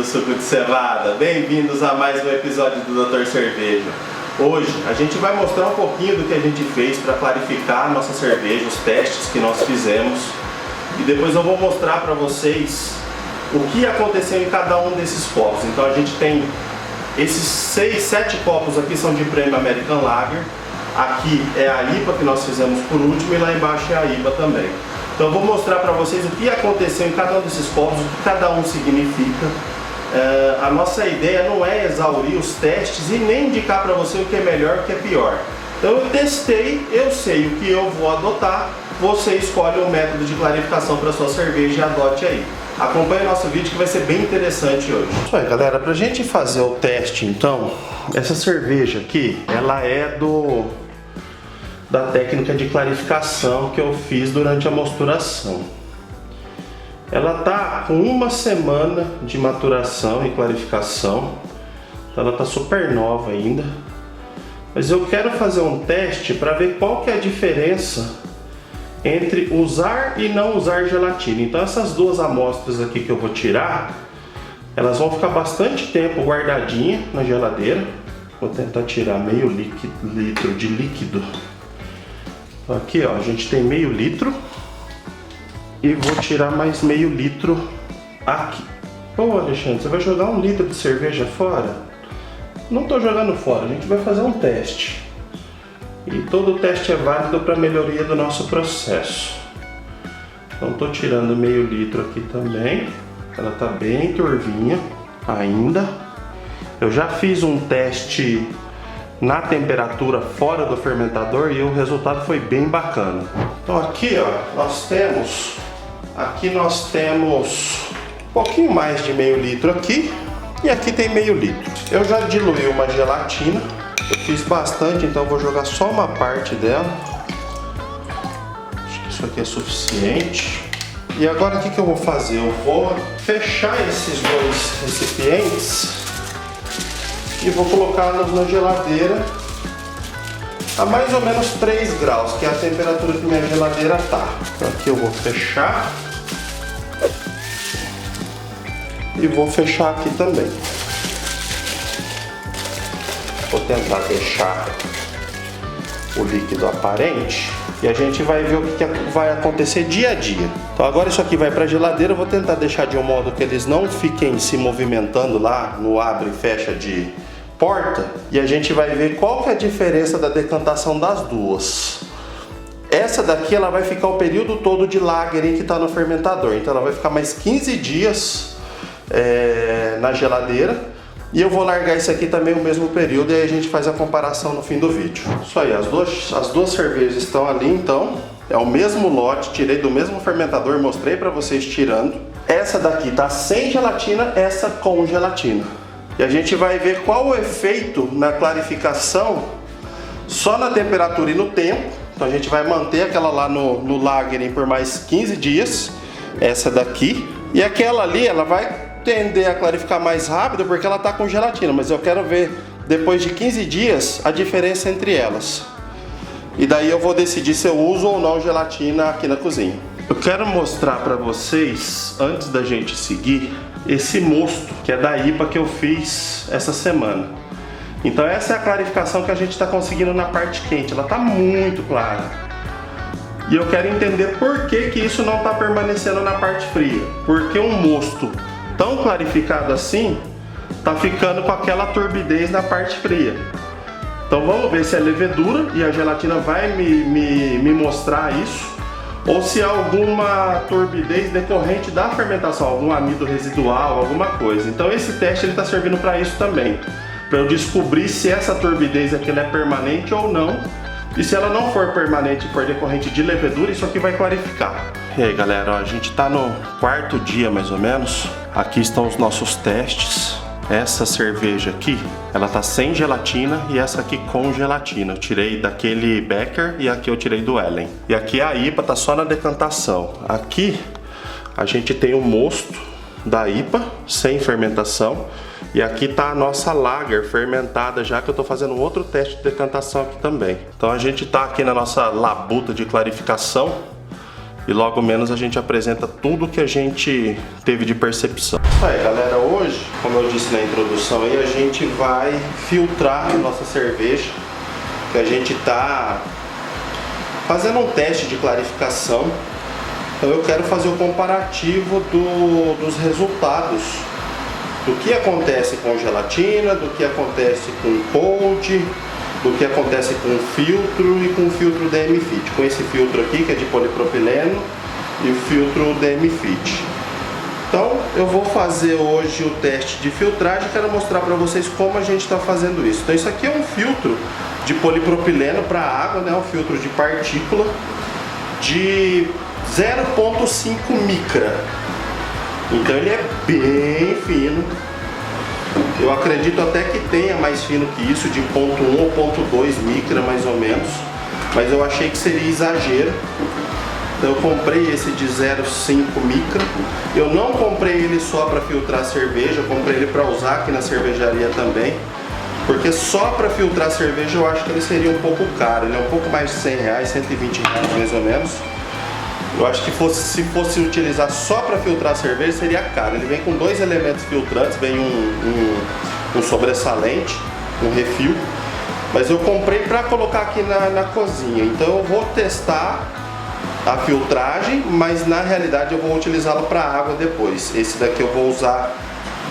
do suco de cevada, bem-vindos a mais um episódio do Dr. Cerveja. Hoje a gente vai mostrar um pouquinho do que a gente fez para clarificar a nossa cerveja, os testes que nós fizemos, e depois eu vou mostrar para vocês o que aconteceu em cada um desses copos. Então a gente tem esses 6, 7 copos aqui são de Premium American Lager, aqui é a IPA que nós fizemos por último e lá embaixo é a IPA também. Então eu vou mostrar para vocês o que aconteceu em cada um desses copos, o que cada um significa. A nossa ideia não é exaurir os testes e nem indicar para você o que é melhor e o que é pior. Então eu testei, eu sei o que eu vou adotar, você escolhe um método de clarificação para sua cerveja e adote aí. Acompanhe nosso vídeo que vai ser bem interessante hoje. Isso aí, galera, pra gente fazer o teste então, essa cerveja aqui, ela é da técnica de clarificação que eu fiz durante a mosturação. Ela tá com uma semana de maturação e clarificação, então ela tá super nova ainda. Mas eu quero fazer um teste para ver qual que é a diferença entre usar e não usar gelatina. Então essas duas amostras aqui que eu vou tirar, elas vão ficar bastante tempo guardadinha na geladeira. Vou tentar tirar meio litro de líquido. Aqui ó, a gente tem meio litro. E vou tirar mais meio litro aqui. Ô Alexandre, você vai jogar 1 litro de cerveja fora? Não estou jogando fora, a gente vai fazer um teste. E todo teste é válido para a melhoria do nosso processo. Então estou tirando meio litro aqui também. Ela está bem turvinha ainda. Eu já fiz um teste na temperatura fora do fermentador e o resultado foi bem bacana. Então aqui ó, nós temos um pouquinho mais de meio litro aqui e aqui tem meio litro. Eu já diluí uma gelatina, eu fiz bastante, então eu vou jogar só uma parte dela. Acho que isso aqui é suficiente. E agora o que eu vou fazer? Eu vou fechar esses dois recipientes e vou colocá-los na geladeira a mais ou menos 3 graus, que é a temperatura que minha geladeira tá. Então aqui eu vou fechar e vou fechar aqui também. Vou tentar deixar o líquido aparente e a gente vai ver o que vai acontecer dia a dia. Então agora isso aqui vai para a geladeira, eu vou tentar deixar de um modo que eles não fiquem se movimentando lá no abre e fecha de porta, e a gente vai ver qual que é a diferença da decantação das duas. Essa daqui ela vai ficar o período todo de lagering que está no fermentador, então ela vai ficar mais 15 dias na geladeira, e eu vou largar isso aqui também o mesmo período e aí a gente faz a comparação no fim do vídeo. Isso aí, as duas cervejas estão ali, então é o mesmo lote, tirei do mesmo fermentador, mostrei para vocês tirando. Essa daqui tá sem gelatina, essa com gelatina. E a gente vai ver qual o efeito na clarificação só na temperatura e no tempo. Então a gente vai manter aquela lá no lagering por mais 15 dias, essa daqui. E aquela ali, ela vai tender a clarificar mais rápido porque ela está com gelatina. Mas eu quero ver, depois de 15 dias, a diferença entre elas. E daí eu vou decidir se eu uso ou não gelatina aqui na cozinha. Eu quero mostrar para vocês, antes da gente seguir, esse mosto que é da IPA que eu fiz essa semana. Então essa é a clarificação que a gente está conseguindo na parte quente. Ela está muito clara. E eu quero entender por que isso não está permanecendo na parte fria. Porque um mosto tão clarificado assim está ficando com aquela turbidez na parte fria. Então vamos ver se é levedura e a gelatina vai me mostrar isso, ou se há alguma turbidez decorrente da fermentação, algum amido residual, alguma coisa. Então esse teste está servindo para isso também, para eu descobrir se essa turbidez aqui ela é permanente ou não, e se ela não for permanente e for decorrente de levedura, isso aqui vai clarificar. E aí galera, ó, a gente está no 4º dia mais ou menos, aqui estão os nossos testes. Essa cerveja aqui, ela tá sem gelatina e essa aqui com gelatina. Eu tirei daquele Becker e aqui eu tirei do Ellen. E aqui a IPA tá só na decantação. Aqui a gente tem o mosto da IPA sem fermentação. E aqui tá a nossa Lager fermentada já, que eu tô fazendo outro teste de decantação aqui também. Então a gente tá aqui na nossa labuta de clarificação. E logo menos a gente apresenta tudo que a gente teve de percepção. Isso aí galera, hoje como eu disse na introdução, aí a gente vai filtrar a nossa cerveja, que a gente está fazendo um teste de clarificação. Então eu quero fazer o comparativo dos resultados, do que acontece com gelatina, do que acontece com cold, do que acontece com filtro e com o filtro DM-Fit, com esse filtro aqui que é de polipropileno e o filtro DM-Fit. Então eu vou fazer hoje o teste de filtragem e quero mostrar para vocês como a gente está fazendo isso. Então isso aqui é um filtro de polipropileno para água, né? Um filtro de partícula de 0,5 micra. Então ele é bem fino. Eu acredito até que tenha mais fino que isso, de 0,1 ou 0,2 micra mais ou menos. Mas eu achei que seria exagero. Então eu comprei esse de 0,5 micra. Eu não comprei ele só para filtrar cerveja, eu comprei ele para usar aqui na cervejaria também. Porque só para filtrar cerveja eu acho que ele seria um pouco caro. Ele é um pouco mais de 100 reais, 120 reais mais ou menos. Eu acho que se fosse utilizar só para filtrar cerveja seria caro. Ele vem com dois elementos filtrantes, vem um sobressalente, um refil. Mas eu comprei para colocar aqui na cozinha. Então eu vou testar a filtragem, mas na realidade eu vou utilizá-la para água depois. Esse daqui eu vou usar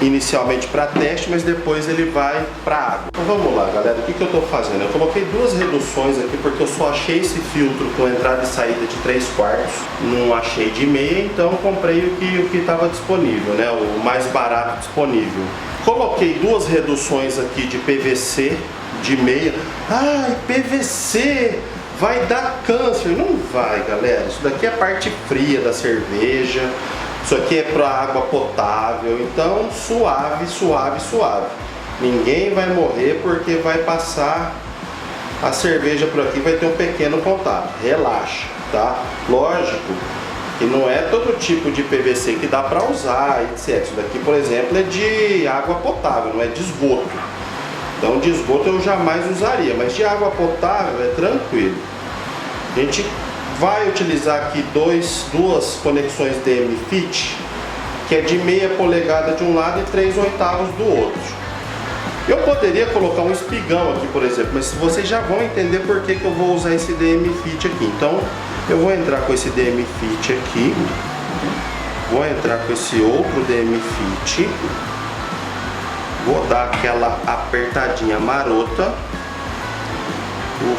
inicialmente para teste, mas depois ele vai para água. Então vamos lá, galera, o que eu estou fazendo? Eu coloquei duas reduções aqui porque eu só achei esse filtro com entrada e saída de 3/4, não achei de meia, então comprei o que estava disponível, né? O mais barato disponível. Coloquei duas reduções aqui de PVC de meia. Ai, PVC! Vai dar câncer? Não vai, galera. Isso daqui é a parte fria da cerveja. Isso aqui é para água potável. Então, suave, suave, suave. Ninguém vai morrer porque vai passar a cerveja por aqui, vai ter um pequeno contato. Relaxa, tá? Lógico que não é todo tipo de PVC que dá para usar, etc. Isso daqui, por exemplo, é de água potável, não é de esgoto. Então, de esgoto eu jamais usaria, mas de água potável é tranquilo. A gente vai utilizar aqui duas conexões DM-Fit, que é de meia polegada de um lado e 3/8 do outro. Eu poderia colocar um espigão aqui, por exemplo, mas vocês já vão entender por que eu vou usar esse DM-Fit aqui. Então, eu vou entrar com esse DM-Fit aqui, vou entrar com esse outro DM-Fit, vou dar aquela apertadinha marota, o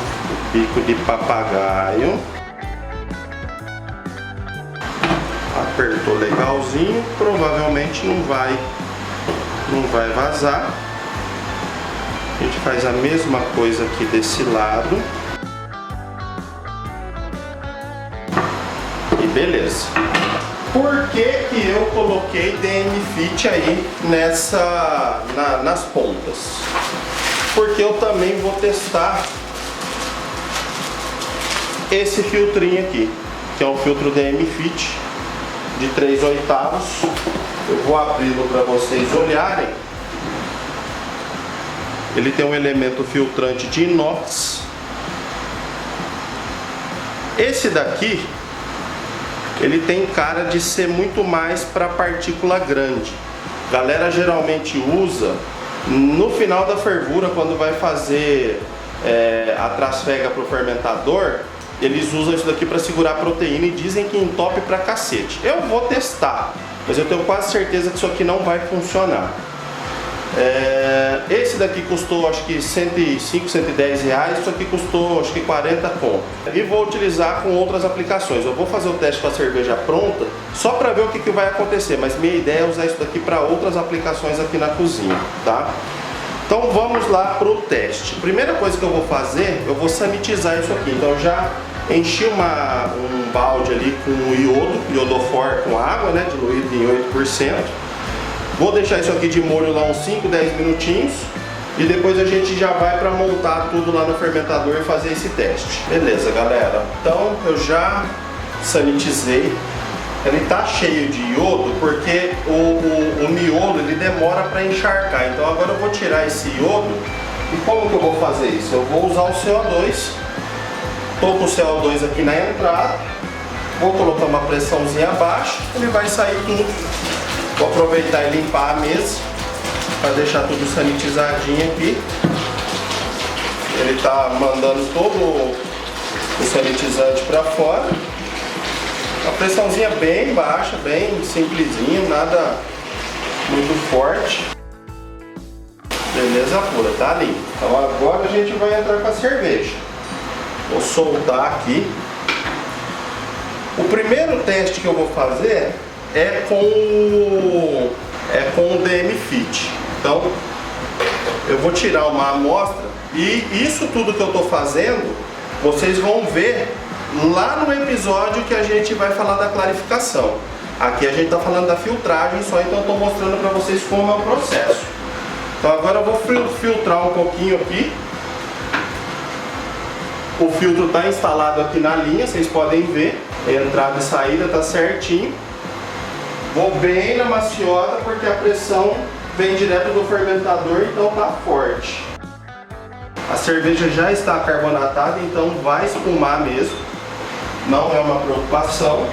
bico de papagaio, apertou legalzinho, provavelmente não vai vazar. A gente faz a mesma coisa aqui desse lado e beleza. Por que eu coloquei DM-Fit aí nas pontas? Porque eu também vou testar esse filtrinho aqui, que é um filtro DM-Fit de 3/8. Eu vou abri-lo para vocês olharem. Ele tem um elemento filtrante de inox. Esse daqui, ele tem cara de ser muito mais para partícula grande. A galera geralmente usa no final da fervura, quando vai fazer a trasfega para o fermentador. Eles usam isso daqui para segurar a proteína e dizem que entope pra cacete. Eu vou testar, mas eu tenho quase certeza que isso aqui não vai funcionar. Esse daqui custou acho que 105, 110 reais, isso aqui custou acho que 40 conto. E vou utilizar com outras aplicações. Eu vou fazer o teste com a cerveja pronta, só para ver o que vai acontecer, mas minha ideia é usar isso daqui para outras aplicações aqui na cozinha, tá? Então vamos lá pro teste. Primeira coisa que eu vou fazer, eu vou sanitizar isso aqui. Então já enchi um balde ali com iodofor com água, né, diluído em 8%. Vou deixar isso aqui de molho lá uns 5, 10 minutinhos e depois a gente já vai para montar tudo lá no fermentador e fazer esse teste. Beleza, galera? Então eu já sanitizei. Ele tá cheio de iodo porque o miolo ele demora para encharcar. Então agora eu vou tirar esse iodo. E como que eu vou fazer isso? Eu vou usar o CO2. Tô com o CO2 aqui na entrada. Vou colocar uma pressãozinha abaixo. Ele vai sair tudo. Vou aproveitar e limpar a mesa. para deixar tudo sanitizadinho aqui. Ele tá mandando todo o sanitizante para fora. A pressãozinha bem baixa, bem simplesinha, nada muito forte. Beleza pura, tá ali. Então agora a gente vai entrar com a cerveja. Vou soltar aqui. O primeiro teste que eu vou fazer é com o DM Fit. Então eu vou tirar uma amostra e isso tudo que eu estou fazendo vocês vão ver lá no episódio que a gente vai falar da clarificação. Aqui a gente está falando da filtragem só, então eu estou mostrando para vocês como é o processo. Então agora eu vou filtrar um pouquinho aqui. O filtro está instalado aqui na linha, vocês podem ver. Entrada e saída está certinho. Vou bem na maciota porque a pressão vem direto do fermentador, então está forte. A cerveja já está carbonatada, então vai espumar mesmo. Não é uma preocupação.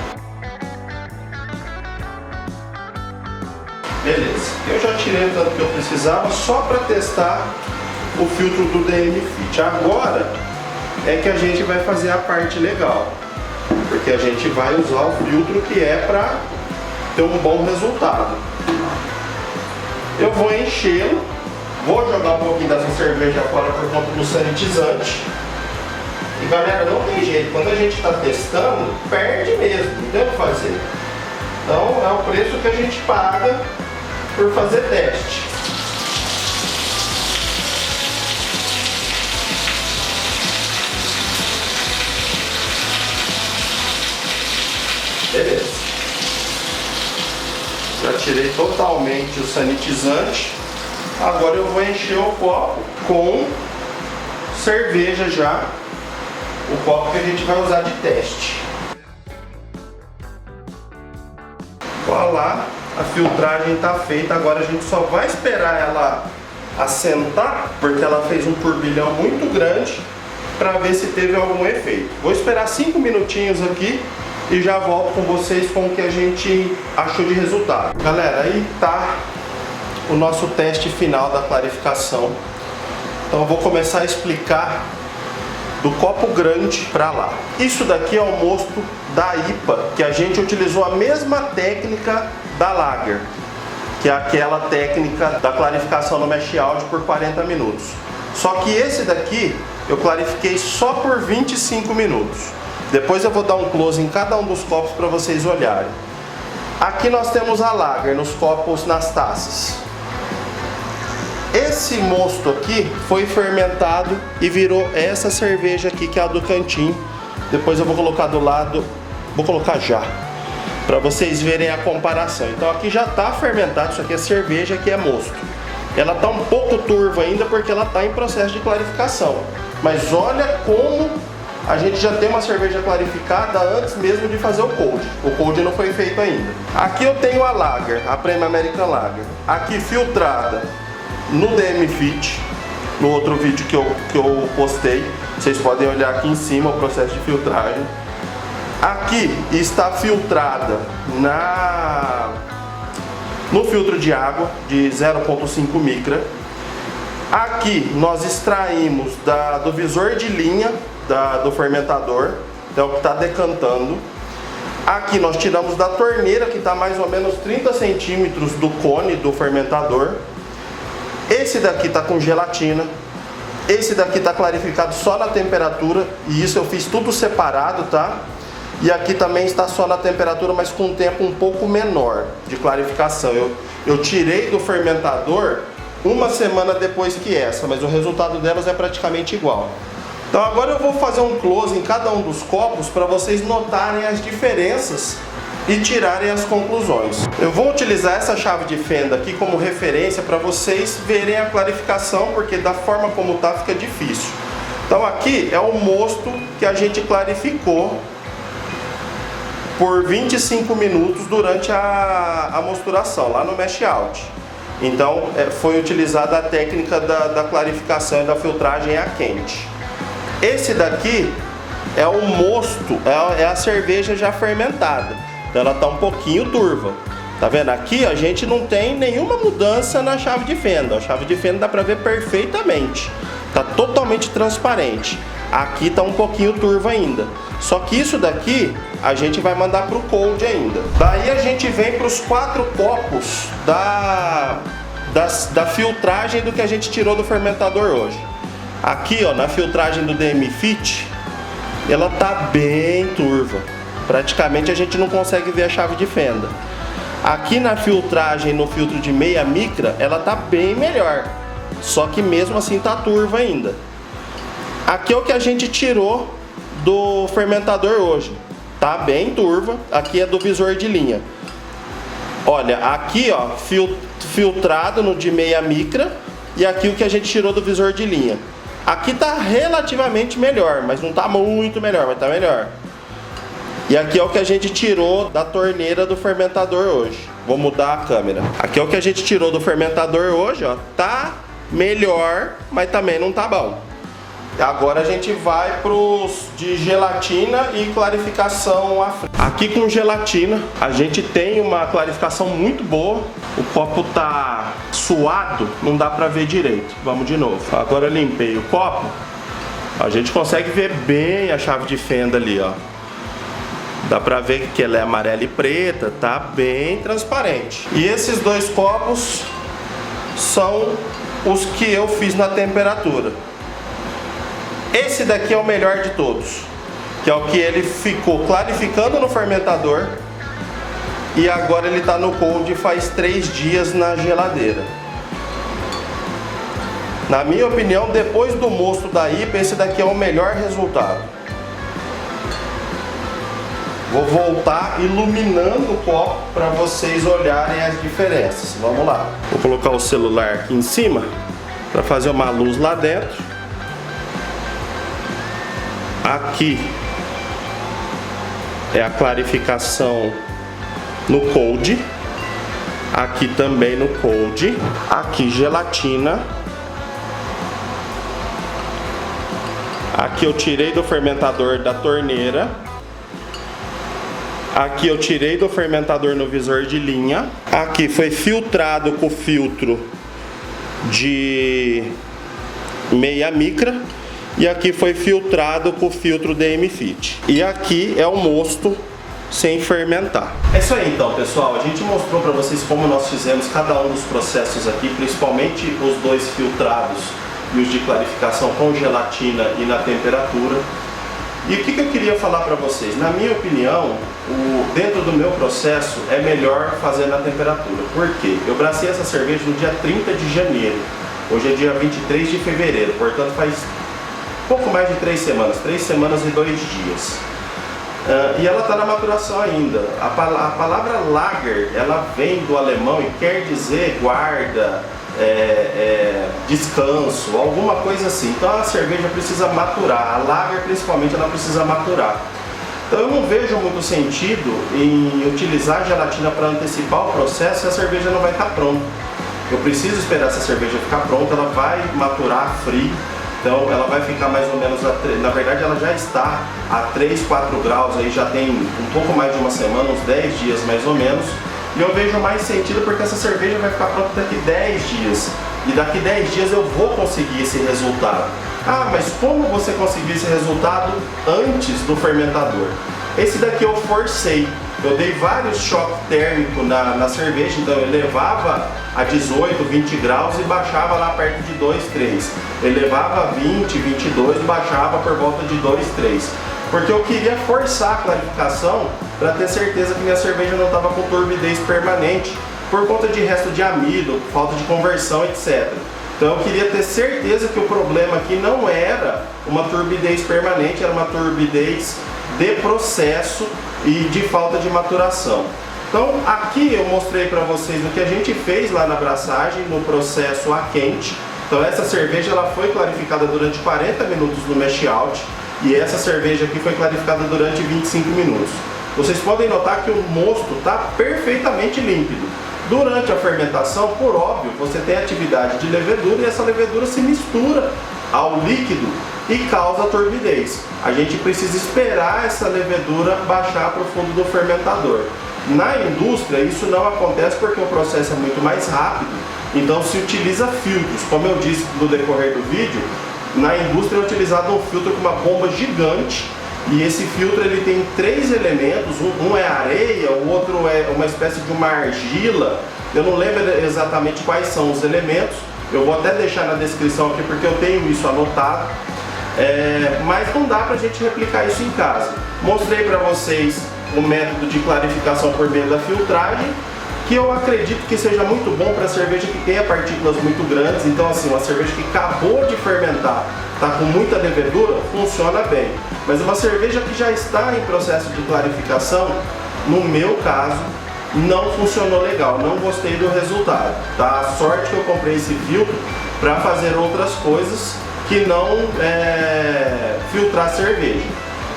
Beleza, eu já tirei o tanto que eu precisava só para testar o filtro do DM Fit. Agora é que a gente vai fazer a parte legal, porque a gente vai usar o filtro que é para ter um bom resultado. Eu vou enchê-lo, vou jogar um pouquinho dessa cerveja fora por conta do sanitizante. E galera, não tem jeito, quando a gente está testando, perde mesmo, não tem o que fazer. Então é o preço que a gente paga por fazer teste. Beleza. Já tirei totalmente o sanitizante. Agora eu vou encher o copo com cerveja já. O copo que a gente vai usar de teste. Olha lá, a filtragem está feita. Agora a gente só vai esperar ela assentar, porque ela fez um turbilhão muito grande, para ver se teve algum efeito. Vou esperar 5 minutinhos aqui e já volto com vocês com o que a gente achou de resultado. Galera, aí tá o nosso teste final da clarificação. Então eu vou começar a explicar do copo grande para lá. Isso daqui é o mosto da IPA, que a gente utilizou a mesma técnica da Lager, que é aquela técnica da clarificação no mash out por 40 minutos. Só que esse daqui eu clarifiquei só por 25 minutos. Depois eu vou dar um close em cada um dos copos para vocês olharem. Aqui nós temos a Lager nos copos, nas taças. Esse mosto aqui foi fermentado e virou essa cerveja aqui, que é a do cantinho. Depois eu vou colocar do lado, vou colocar já, para vocês verem a comparação. Então aqui já está fermentado, isso aqui é cerveja, aqui é mosto. Ela está um pouco turva ainda porque ela está em processo de clarificação. Mas olha como a gente já tem uma cerveja clarificada antes mesmo de fazer o cold. O cold não foi feito ainda. Aqui eu tenho a Lager, a Premium American Lager. Aqui filtrada no DM Fit, no outro vídeo que eu postei. Vocês podem olhar aqui em cima o processo de filtragem. Aqui está filtrada no filtro de água de 0,5 micra. Aqui nós extraímos do visor de linha do fermentador, então que está decantando. Aqui nós tiramos da torneira, que está mais ou menos 30 centímetros do cone do fermentador. Esse daqui está com gelatina. Esse daqui está clarificado só na temperatura, e isso eu fiz tudo separado, tá? E aqui também está só na temperatura, mas com um tempo um pouco menor de clarificação. Eu tirei do fermentador uma semana depois que essa, mas o resultado delas é praticamente igual. Então agora eu vou fazer um close em cada um dos copos para vocês notarem as diferenças e tirarem as conclusões. Eu vou utilizar essa chave de fenda aqui como referência para vocês verem a clarificação, porque da forma como tá fica difícil. Então aqui é o mosto que a gente clarificou por 25 minutos durante a mosturação, lá no mash out. Então foi utilizada a técnica da clarificação e da filtragem a quente. Esse daqui é o mosto, é a cerveja já fermentada. Então ela está um pouquinho turva. Tá vendo? Aqui a gente não tem nenhuma mudança na chave de fenda. A chave de fenda dá pra ver perfeitamente. Tá totalmente transparente. Aqui tá um pouquinho turva ainda. Só que isso daqui a gente vai mandar pro cold ainda. Daí a gente vem pros 4 copos da filtragem do que a gente tirou do fermentador hoje. Aqui, ó, na filtragem do DM Fit, ela tá bem turva. Praticamente a gente não consegue ver a chave de fenda. Aqui na filtragem, no filtro de meia micra, ela tá bem melhor. Só que mesmo assim tá turva ainda. Aqui é o que a gente tirou do fermentador hoje. Tá bem turva. Aqui é do visor de linha. Olha, aqui ó, filtrado no de meia micra. E aqui o que a gente tirou do visor de linha. Aqui tá relativamente melhor, mas não tá muito melhor, mas tá melhor. E aqui é o que a gente tirou da torneira do fermentador hoje. Vou mudar a câmera. Aqui é o que a gente tirou do fermentador hoje, ó. Tá melhor, mas também não tá bom. Agora a gente vai pros de gelatina e clarificação à frente. Aqui com gelatina a gente tem uma clarificação muito boa. O copo tá suado, não dá pra ver direito. Vamos de novo. Agora eu limpei o copo. A gente consegue ver bem a chave de fenda ali, ó. Dá pra ver que ela é amarela e preta, tá bem transparente. E esses 2 copos são os que eu fiz na temperatura. Esse daqui é o melhor de todos, que é o que ele ficou clarificando no fermentador e agora ele tá no cold faz 3 dias na geladeira. Na minha opinião, depois do mosto da IPA, esse daqui é o melhor resultado. Vou voltar iluminando o copo para vocês olharem as diferenças. Vamos lá. Vou colocar o celular aqui em cima para fazer uma luz lá dentro. Aqui é a clarificação no cold. Aqui também no cold. Aqui gelatina. Aqui eu tirei do fermentador da torneira. Aqui eu tirei do fermentador no visor de linha. Aqui foi filtrado com filtro de meia micra. E aqui foi filtrado com filtro DM Fit. E aqui é o mosto sem fermentar. É isso aí então, pessoal. A gente mostrou para vocês como nós fizemos cada um dos processos aqui, principalmente os 2 filtrados e os de clarificação com gelatina e na temperatura. E o que eu queria falar para vocês? Na minha opinião, dentro do meu processo é melhor fazer na temperatura. Por quê? Eu bracei essa cerveja no dia 30 de janeiro. Hoje é dia 23 de fevereiro, portanto faz pouco mais de 3 semanas, 3 semanas e 2 dias. E ela está na maturação ainda. A palavra lager, ela vem do alemão e quer dizer guarda, descanso, alguma coisa assim. Então a cerveja precisa maturar, a lager principalmente ela precisa maturar. Então eu não vejo muito sentido em utilizar a gelatina para antecipar o processo se a cerveja não vai estar pronta. Eu preciso esperar essa cerveja ficar pronta, ela vai maturar frio. Então ela vai ficar mais ou menos, na verdade ela já está a 3, 4 graus, aí já tem um pouco mais de uma semana, uns 10 dias mais ou menos. E eu vejo mais sentido porque essa cerveja vai ficar pronta daqui 10 dias. E daqui 10 dias eu vou conseguir esse resultado. Ah, mas como você conseguiu esse resultado antes do fermentador? Esse daqui eu forcei. Eu dei vários choques térmicos na cerveja, então eu levava a 18, 20 graus e baixava lá perto de 2, 3. Eu levava a 20, 22 e baixava por volta de 2, 3. Porque eu queria forçar a clarificação para ter certeza que minha cerveja não estava com turbidez permanente por conta de resto de amido, falta de conversão, etc. Então eu queria ter certeza que o problema aqui não era uma turbidez permanente, era uma turbidez de processo e de falta de maturação. Então aqui eu mostrei para vocês o que a gente fez lá na braçagem, no processo a quente. Então essa cerveja ela foi clarificada durante 40 minutos no mash out e essa cerveja aqui foi clarificada durante 25 minutos. Vocês podem notar que o mosto está perfeitamente límpido. Durante a fermentação, por óbvio, você tem atividade de levedura e essa levedura se mistura ao líquido e causa turbidez. A gente precisa esperar essa levedura baixar para o fundo do fermentador. Na indústria isso não acontece porque o processo é muito mais rápido, então se utiliza filtros. Como eu disse no decorrer do vídeo, na indústria é utilizado um filtro com uma bomba gigante, e esse filtro ele tem 3 elementos, um é areia, o outro é uma espécie de uma argila, eu não lembro exatamente quais são os elementos, eu vou até deixar na descrição aqui porque eu tenho isso anotado, mas não dá pra gente replicar isso em casa. Mostrei para vocês o método de clarificação por meio da filtragem, que eu acredito que seja muito bom para cerveja que tenha partículas muito grandes. Então assim, uma cerveja que acabou de fermentar, está com muita levedura, funciona bem. Mas uma cerveja que já está em processo de clarificação, no meu caso, não funcionou legal, não gostei do resultado. Tá? A sorte que eu comprei esse filtro para fazer outras coisas que não filtrar cerveja.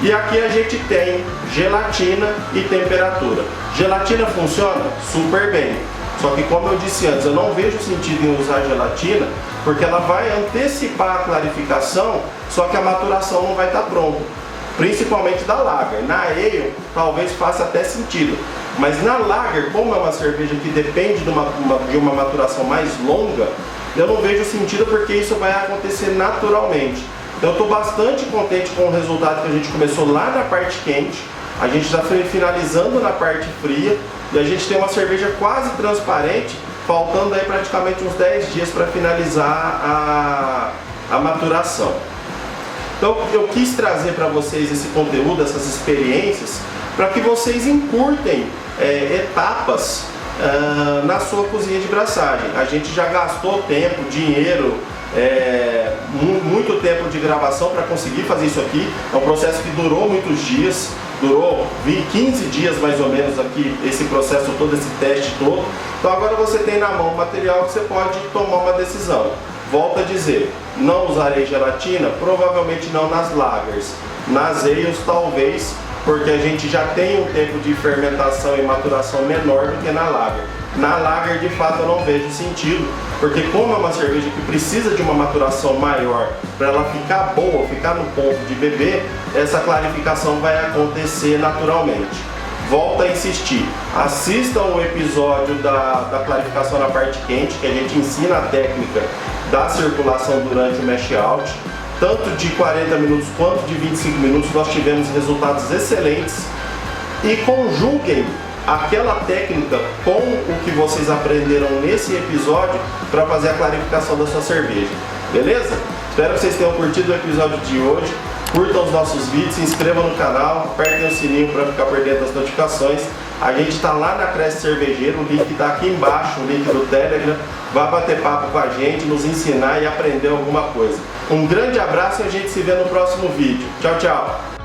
E aqui a gente tem gelatina e temperatura. Gelatina funciona super bem, só que como eu disse antes, eu não vejo sentido em usar gelatina, porque ela vai antecipar a clarificação, só que a maturação não vai estar pronta, principalmente da Lager. Na Ale talvez faça até sentido, mas na Lager, como é uma cerveja que depende de uma maturação mais longa, eu não vejo sentido porque isso vai acontecer naturalmente. Eu estou bastante contente com o resultado que a gente começou lá na parte quente, a gente já foi finalizando na parte fria e a gente tem uma cerveja quase transparente, faltando aí praticamente uns 10 dias para finalizar a maturação. Então eu quis trazer para vocês esse conteúdo, essas experiências, para que vocês encurtem etapas na sua cozinha de braçagem. A gente já gastou tempo, dinheiro, muito tempo de gravação para conseguir fazer isso aqui. É um processo que durou muitos dias, durou 15 dias mais ou menos aqui, esse processo todo, esse teste todo. Então agora você tem na mão o material que você pode tomar uma decisão. Volto a dizer, não usarei gelatina? Provavelmente não nas lagers. Nas ales talvez, porque a gente já tem um tempo de fermentação e maturação menor do que na lager. Na lager de fato eu não vejo sentido, porque como é uma cerveja que precisa de uma maturação maior para ela ficar boa, ficar no ponto de beber, essa clarificação vai acontecer naturalmente. Volto a insistir, assistam o episódio da clarificação na parte quente, que a gente ensina a técnica da circulação durante o mash out. Tanto de 40 minutos quanto de 25 minutos nós tivemos resultados excelentes, e conjuguem aquela técnica com o que vocês aprenderam nesse episódio para fazer a clarificação da sua cerveja, beleza? Espero que vocês tenham curtido o episódio de hoje, curtam os nossos vídeos, se inscrevam no canal, apertem o sininho para ficar por dentro das notificações. A gente está lá na Cresce Cervejeiro, o link está aqui embaixo, o link do Telegram. Vá bater papo com a gente, nos ensinar e aprender alguma coisa. Um grande abraço e a gente se vê no próximo vídeo. Tchau, tchau!